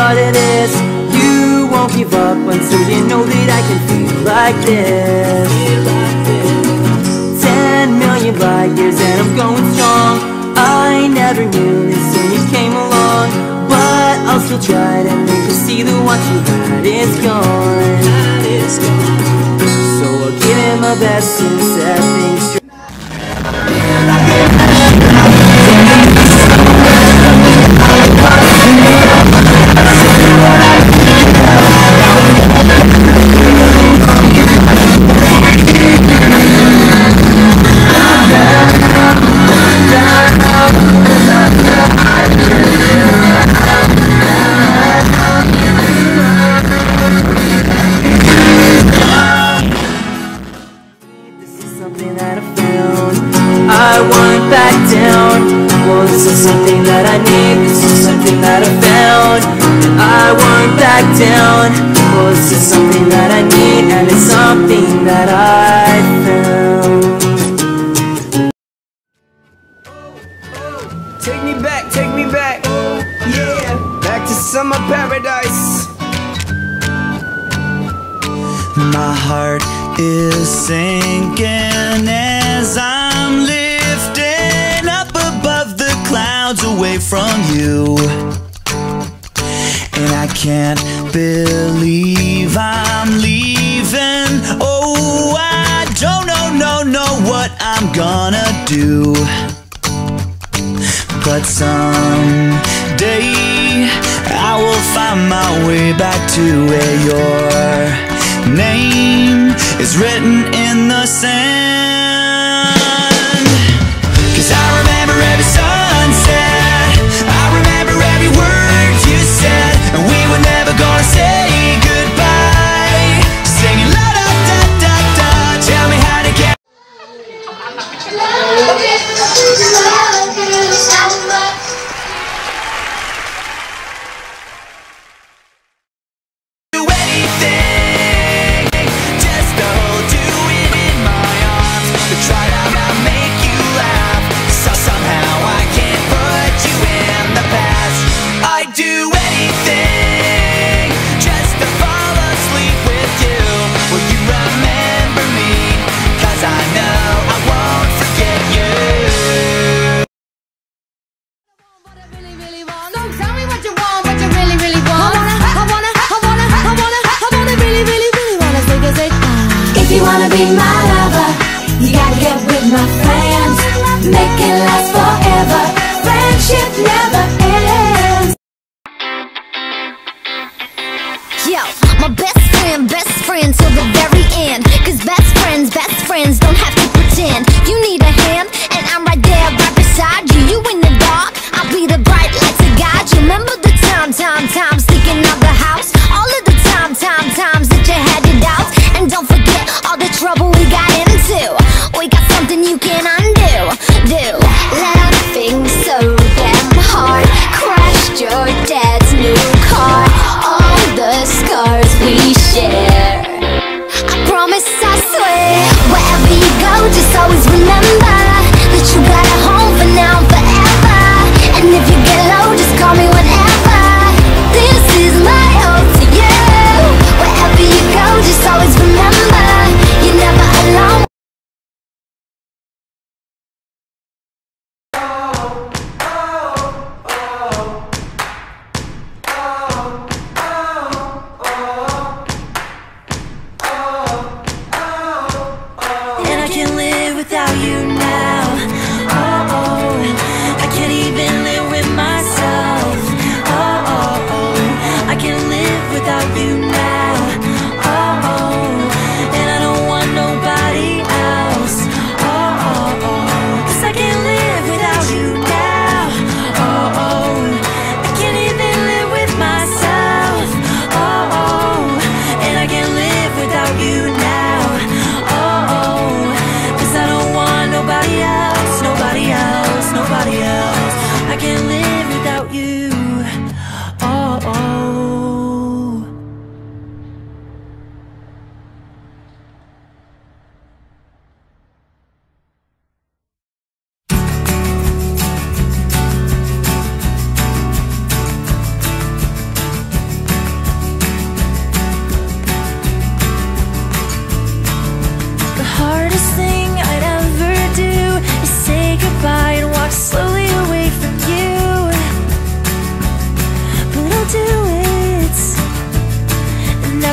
part of this. You won't give up until you know that I can feel like this. 10 million light years and I'm going strong. I never knew this till you came along, but I'll still try to make you see that what you had is gone. So I'll give it my best and set things straight. I won't back down. Well, this is something that I need. This is something that I found. I won't back down. Well, this is something that I need, and it's something that I found. Take me back, yeah, back to summer paradise. My heart is sinking as I'm lifting up above the clouds away from you. And I can't believe I'm leaving. Oh, I don't know what I'm gonna do. But someday I will find my way back to where your name is written in the sand. 'Cause I remember every sunset, I remember every word you said, and we were never gonna say goodbye. Singing la da da da da, tell me how to get. If you wanna be my lover, you gotta get with my friends. Make it last forever. Friendship never ends. Yo, my best friend till the very end. 'Cause best friends don't have to pretend. You need a hand, and I'm right there, right beside you. You in the dark, I'll be the bright light to guide you. Remember the times sticking out the house. All of the times that you had your doubts. And don't forget all the trouble we got into. We got something you can undo. Laughing so damn hard, crashed your dad's new car. All the scars we share, I promise, I swear. Wherever you go, just always remember that you got a home for now, forever. And if you get low, just call me whenever. This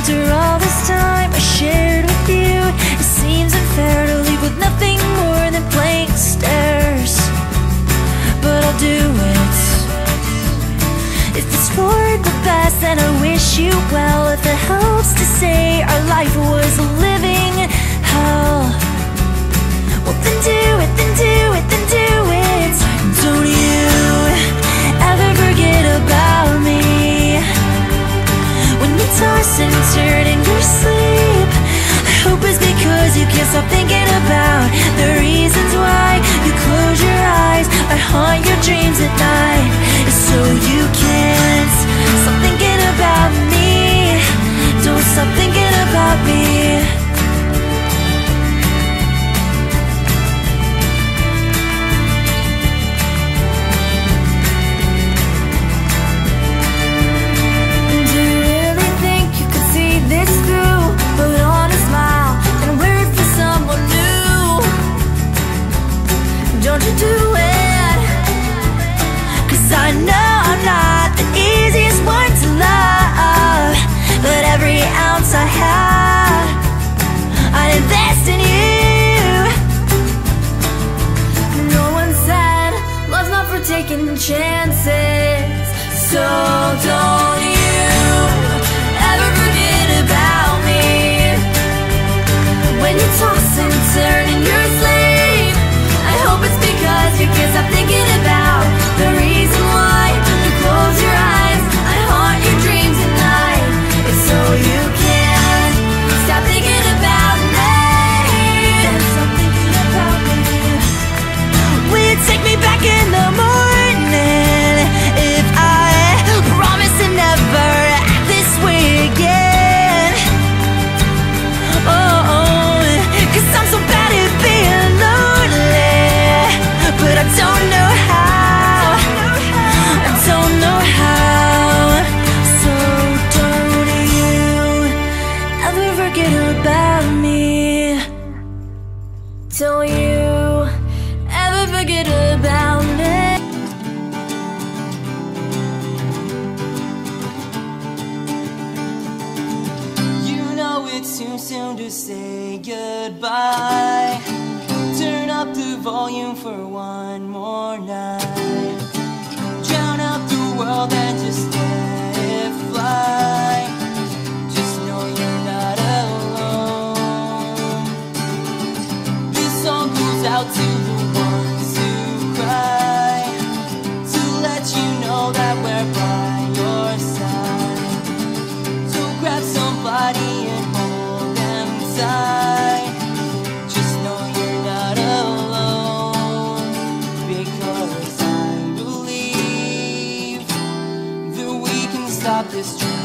After all this time I shared with you, it seems unfair to leave with nothing more than blank stares. But I'll do it. If it's for the best, then I wish you well. If it helps to say our life was a living hell, well then do it, then do it, then do it. Don't you ever forget about me. When you toss and turn in your sleep, I hope it's because you can't stop thinking about the reasons why you close your eyes. I haunt your dreams at night, so you can't stop thinking about me. Don't stop thinking about me. Do you really think you could see this through? Put on a smile and wait for someone new. Don't you do it? 'Cause I know I'm not the easiest one to love, but every ounce I have, I'd invest in you. No one said love's not for taking chances, so don't you ever forget about me. When you toss and turn in your sleep, I hope it's because you can't stop thinking about the reason why you close your eyes. I haunt your dreams at night, it's so you can stop thinking about me. Stop thinking about me. Will you take me back in the morning if I promise to never act this way again? Oh, 'cause I'm so bad at being lonely, but I don't know how. I don't know how. So don't you ever forget about me. Don't you ever forget about me. You know it's too soon to say goodbye. Turn up the volume for one more night. Drown out the world and just let it fly. Just know you're not alone. This song goes out to the ones who cry, to let you know that we're by your side. So grab somebody and hold them tight. Just know you're not alone, because I believe that we can stop this train.